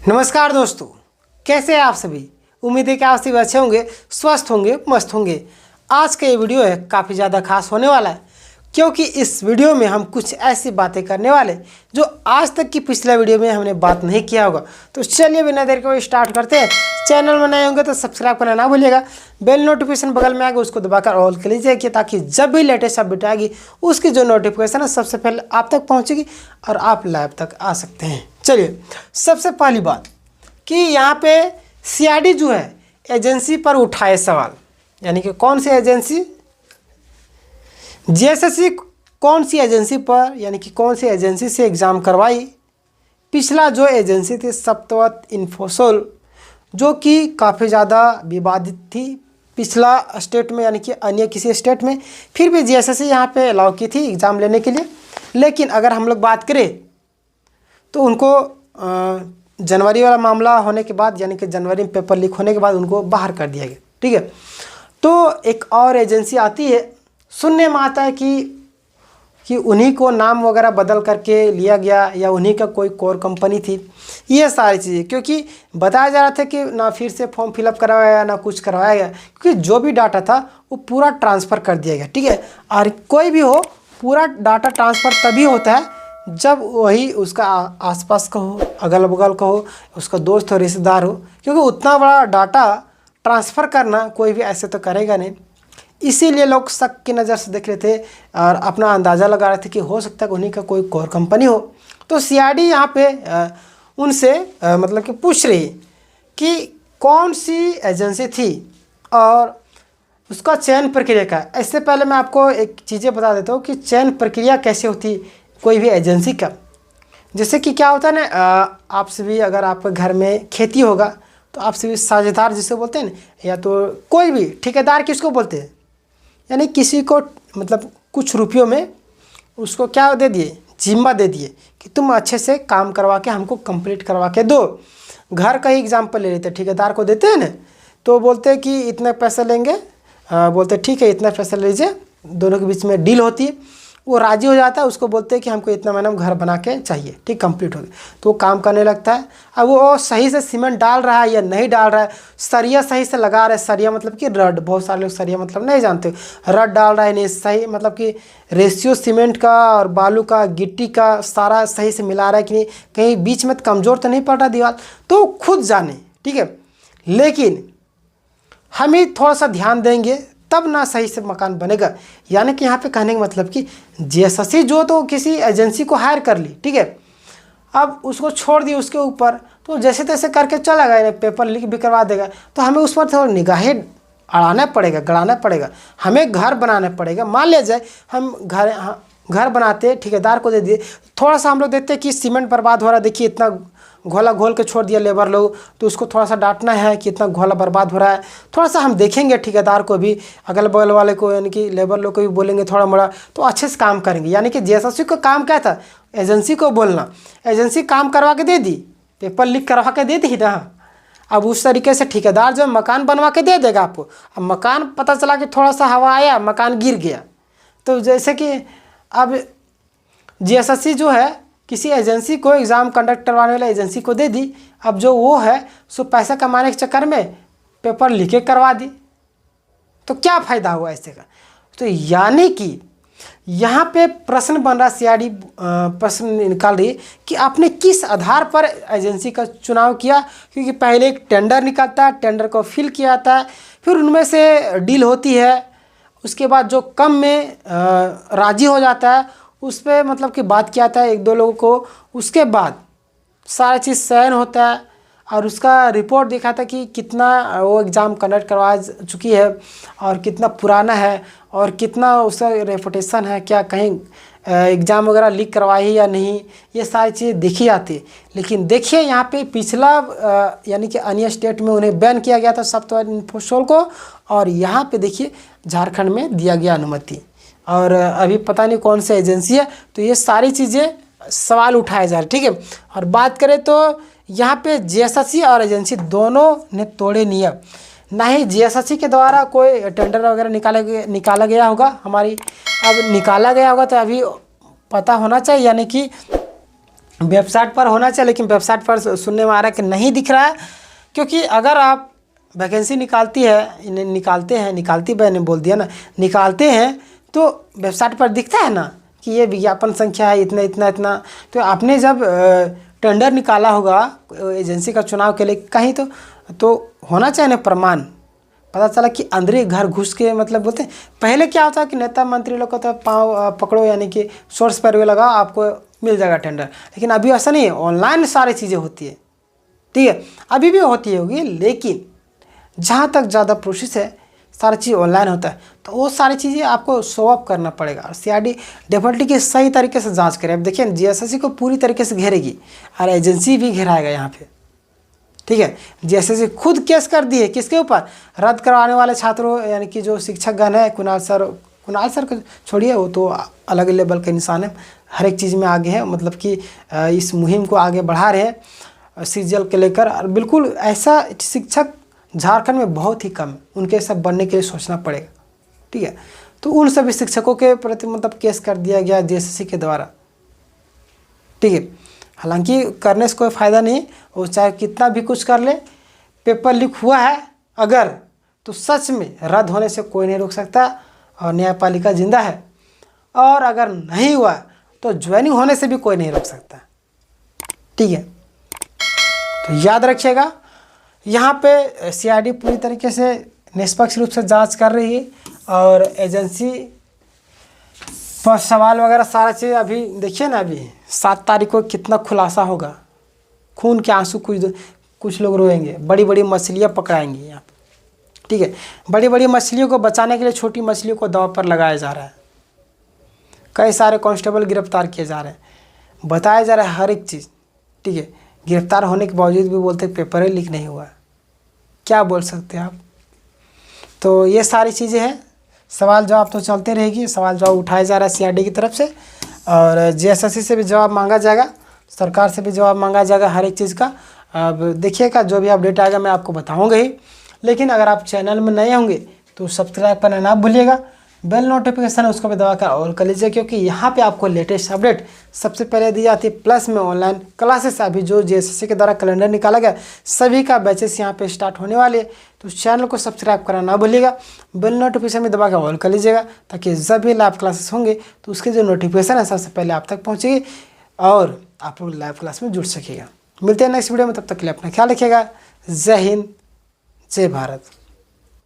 नमस्कार दोस्तों, कैसे हैं आप सभी। उम्मीद है कि आप सभी अच्छे होंगे, स्वस्थ होंगे, मस्त होंगे। आज का ये वीडियो है काफ़ी ज़्यादा खास होने वाला है, क्योंकि इस वीडियो में हम कुछ ऐसी बातें करने वाले जो आज तक की पिछले वीडियो में हमने बात नहीं किया होगा। तो चलिए बिना देर के स्टार्ट करते हैं। चैनल में नए होंगे तो सब्सक्राइब करना ना भूलिएगा। बेल नोटिफिकेशन बगल में आएगा, उसको दबाकर ऑल कर लीजिए ताकि जब भी लेटेस्ट अपडेट आएगी उसकी जो नोटिफिकेशन है सबसे पहले आप तक पहुँचेगी और आप लाइव तक आ सकते हैं। चलिए, सबसे पहली बात कि यहाँ पे सीआईडी जो है एजेंसी पर उठाए सवाल, यानी कि कौन सी एजेंसी, जीएसएससी कौन सी एजेंसी पर, यानी कि कौन सी एजेंसी से एग्ज़ाम करवाई। पिछला जो एजेंसी थी सप्तवत इन्फोसोल, जो कि काफ़ी ज़्यादा विवादित थी पिछला स्टेट में, यानी कि अन्य किसी स्टेट में, फिर भी जीएसएससी यहाँ पे अलाउ की थी एग्ज़ाम लेने के लिए। लेकिन अगर हम लोग बात करें तो उनको जनवरी वाला मामला होने के बाद, यानी कि जनवरी में पेपर लीक होने के बाद उनको बाहर कर दिया गया। ठीक है, तो एक और एजेंसी आती है, सुनने में आता है कि उन्हीं को नाम वगैरह बदल करके लिया गया या उन्हीं का कोई कोर कंपनी थी। ये सारी चीज़ें क्योंकि बताया जा रहा था कि ना फिर से फॉर्म फिलअप करवाया गया ना कुछ करवाया गया, क्योंकि जो भी डाटा था वो पूरा ट्रांसफ़र कर दिया गया। ठीक है, और कोई भी हो पूरा डाटा ट्रांसफ़र तभी होता है जब वही उसका आसपास का हो, अगल बगल का हो, उसका दोस्त हो, रिश्तेदार हो, क्योंकि उतना बड़ा डाटा ट्रांसफ़र करना कोई भी ऐसे तो करेगा नहीं। इसीलिए लोग शक की नज़र से देख रहे थे और अपना अंदाज़ा लगा रहे थे कि हो सकता है उन्हीं का कोई कोर कंपनी हो। तो सीआईडी यहाँ पे उनसे मतलब कि पूछ रही कि कौन सी एजेंसी थी और उसका चयन प्रक्रिया का। इससे पहले मैं आपको एक चीज़ें बता देता हूँ कि चयन प्रक्रिया कैसे होती कोई भी एजेंसी का। जैसे कि क्या होता है ना, आपसे भी अगर आपके घर में खेती होगा तो आपसे भी साझेदार जिसे बोलते हैं ना, या तो कोई भी ठेकेदार किसको बोलते हैं, यानी किसी को मतलब कुछ रुपयों में उसको क्या दे दिए, जिम्मा दे दिए कि तुम अच्छे से काम करवा के हमको कंप्लीट करवा के दो। घर का ही एग्जाम्पल ले लेते हैं, ठेकेदार को देते हैं ना, तो बोलते हैं कि इतने पैसे लेंगे, बोलते ठीक है इतना पैसा लीजिए, दोनों के बीच में डील होती है, वो राजी हो जाता है, उसको बोलते हैं कि हमको इतना महीना में घर बना के चाहिए। ठीक, कंप्लीट हो गया तो वो काम करने लगता है। अब वो सही से सीमेंट डाल रहा है या नहीं डाल रहा है, सरिया सही से लगा रहा है, सरिया मतलब कि रड, बहुत सारे लोग सरिया मतलब नहीं जानते, रड डाल रहा है नहीं सही, मतलब कि रेशियो सीमेंट का और बालू का गिट्टी का सारा सही से मिला रहा है कि नहीं, कहीं बीच में कमज़ोर तो नहीं पड़ रहा दीवार, तो खुद जाने। ठीक है, लेकिन हम ही थोड़ा सा ध्यान देंगे तब ना सही से मकान बनेगा। यानी कि यहाँ पे कहने का मतलब कि जीएसएससी जो तो किसी एजेंसी को हायर कर ली, ठीक है, अब उसको छोड़ दी उसके ऊपर, तो जैसे तैसे करके चला गया, पेपर लीक भी करवा देगा, तो हमें उस पर थोड़ा निगाहें अड़ाना पड़ेगा, गड़ाना पड़ेगा, हमें घर बनाना पड़ेगा। मान लिया जाए हम घर बनाते ठेकेदार को दे दिए, थोड़ा सा हम लोग देखते हैं कि सीमेंट बर्बाद हो रहा है, देखिए इतना घोला घोल के छोड़ दिया लेबर लोग, तो उसको थोड़ा सा डांटना है कि इतना घोला बर्बाद हो रहा है। थोड़ा सा हम देखेंगे ठेकेदार को भी, अगल बगल वाले को, यानी कि लेबर लोग को भी बोलेंगे थोड़ा मोड़ा, तो अच्छे से काम करेंगे। यानी कि जीएसएससी को काम क्या था, एजेंसी को बोलना, एजेंसी काम करवा के दे दी, पेपर लीक करवा के दे दी ना। अब उस तरीके से ठेकेदार जो मकान बनवा के दे देगा आपको। अब मकान पता चला कि थोड़ा सा हवा आया, मकान गिर गया, तो जैसे कि अब जीएसएससी जो है किसी एजेंसी को एग्ज़ाम कंडक्ट करवाने वाले एजेंसी को दे दी, अब जो वो है सो पैसा कमाने के चक्कर में पेपर लीकेज करवा दी, तो क्या फ़ायदा हुआ ऐसे का। तो यानी कि यहाँ पे प्रश्न बन रहा, सीआईडी प्रश्न निकाल रही कि आपने किस आधार पर एजेंसी का चुनाव किया, क्योंकि पहले एक टेंडर निकलता है, टेंडर को फिल किया जाता है, फिर उनमें से डील होती है, उसके बाद जो कम में राज़ी हो जाता है उस पर मतलब कि बात किया जाता है एक दो लोगों को, उसके बाद सारा चीज़ चयन होता है और उसका रिपोर्ट दिखाता है कि कितना वो एग्ज़ाम कंडक्ट करवा चुकी है और कितना पुराना है और कितना उसका रेपुटेशन है, क्या कहीं एग्ज़ाम वगैरह लीक करवाई या नहीं, ये सारी चीज़ें देखी जाती है। लेकिन देखिए यहाँ पे पिछला यानी कि अन्य स्टेट में उन्हें बैन किया गया था सॉफ्टवेयर इन्फोसोल को, और यहाँ पे देखिए झारखंड में दिया गया अनुमति, और अभी पता नहीं कौन सी एजेंसी है। तो ये सारी चीज़ें सवाल उठाए जा रहे, ठीक है। और बात करें तो यहाँ पे जीएसएससी और एजेंसी दोनों ने तोड़े नियम। ना ही जीएसएससी के द्वारा कोई टेंडर वगैरह निकाला गया होगा हमारी, अब निकाला गया होगा तो अभी पता होना चाहिए, यानी कि वेबसाइट पर होना चाहिए, लेकिन वेबसाइट पर सुनने में आ रहा है कि नहीं दिख रहा है। क्योंकि अगर आप वैकेंसी निकालती हैं, मैंने बोल दिया ना, निकालते हैं तो वेबसाइट पर दिखता है ना कि ये विज्ञापन संख्या है इतना इतना इतना। तो आपने जब टेंडर निकाला होगा एजेंसी का चुनाव के लिए कहीं, तो होना चाहिए ना प्रमाण। पता चला कि अंदर घर घुस के मतलब बोलते हैं, पहले क्या होता है कि नेता मंत्री लोग को तो पाँव पकड़ो, यानी कि सोर्स पर लगाओ आपको मिल जाएगा टेंडर। लेकिन अभी ऐसा नहीं है, ऑनलाइन सारी चीज़ें होती है, ठीक है, अभी भी होती होगी, लेकिन जहाँ तक ज़्यादा प्रोसेस है सारी चीज़ ऑनलाइन होता है, तो वो सारी चीज़ें आपको शो अप करना पड़ेगा। और सीआईडी डेफिनेटली की सही तरीके से जांच करें। अब देखिए जीएसएससी को पूरी तरीके से घेरेगी और एजेंसी भी घेराएगा यहाँ पे, ठीक है। जीएसएससी खुद केस कर दिए किसके ऊपर, रद्द करवाने वाले छात्रों, यानी कि जो शिक्षकगण है, कुणाल सर को छोड़िए, वो तो अलग लेवल के इंसान है, हर एक चीज़ में आगे है, मतलब कि इस मुहिम को आगे बढ़ा रहे हैं सीजीएल के लेकर। और बिल्कुल ऐसा शिक्षक झारखंड में बहुत ही कम है, उनके सब बनने के लिए सोचना पड़ेगा, ठीक है। तो उन सभी शिक्षकों के प्रति मतलब केस कर दिया गया जीएसएससी के द्वारा, ठीक है। हालांकि करने से कोई फ़ायदा नहीं, वो चाहे कितना भी कुछ कर ले, पेपर लीक हुआ है अगर, तो सच में रद्द होने से कोई नहीं रोक सकता और न्यायपालिका जिंदा है। और अगर नहीं हुआ तो ज्वाइनिंग होने से भी कोई नहीं रोक सकता, ठीक है। तो याद रखिएगा, यहाँ पे सीआईडी पूरी तरीके से निष्पक्ष रूप से जांच कर रही है और एजेंसी पर सवाल वगैरह सारा चीज़ अभी देखिए ना, अभी 7 तारीख को कितना खुलासा होगा, खून के आंसू कुछ लोग रोएंगे, बड़ी बड़ी मछलियाँ पकड़ाएंगी यहाँ पे, ठीक है। बड़ी बड़ी मछलियों को बचाने के लिए छोटी मछलियों को दांव पर लगाया जा रहा है, कई सारे कांस्टेबल गिरफ्तार किए जा रहे हैं, बताया जा रहा है हर एक चीज़, ठीक है। गिरफ्तार होने के बावजूद भी बोलते पेपर ही लीक नहीं हुआ, क्या बोल सकते हैं आप। तो ये सारी चीज़ें हैं, सवाल जवाब तो चलते रहेगी, सवाल जवाब उठाया जा रहा है सीआईडी की तरफ से, और जीएसएससी से भी जवाब मांगा जाएगा, सरकार से भी जवाब मांगा जाएगा हर एक चीज़ का। अब देखिएगा जो भी अपडेट आएगा मैं आपको बताऊंगा ही। लेकिन अगर आप चैनल में नए होंगे तो सब्सक्राइब करना ना भूलिएगा, बेल नोटिफिकेशन है उसको भी दबाकर ऑल कर लीजिए, क्योंकि यहाँ पे आपको लेटेस्ट अपडेट सबसे पहले दी जाती है। प्लस में ऑनलाइन क्लासेस अभी जो जीएसएससी के द्वारा कैलेंडर निकाला गया, सभी का बैचेस यहाँ पे स्टार्ट होने वाले, तो चैनल को सब्सक्राइब करना ना भूलिएगा, बेल नोटिफिकेशन में दबाकर ऑल कर लीजिएगा, ताकि जब भी लाइव क्लासेस होंगे तो उसके जो नोटिफिकेशन है सबसे पहले आप तक पहुँचेगी और आप लोग लाइव क्लास में जुड़ सकेगा। मिलते हैं नेक्स्ट वीडियो में, तब तक के लिए अपना ख्याल रखिएगा। जय हिंद, जय भारत।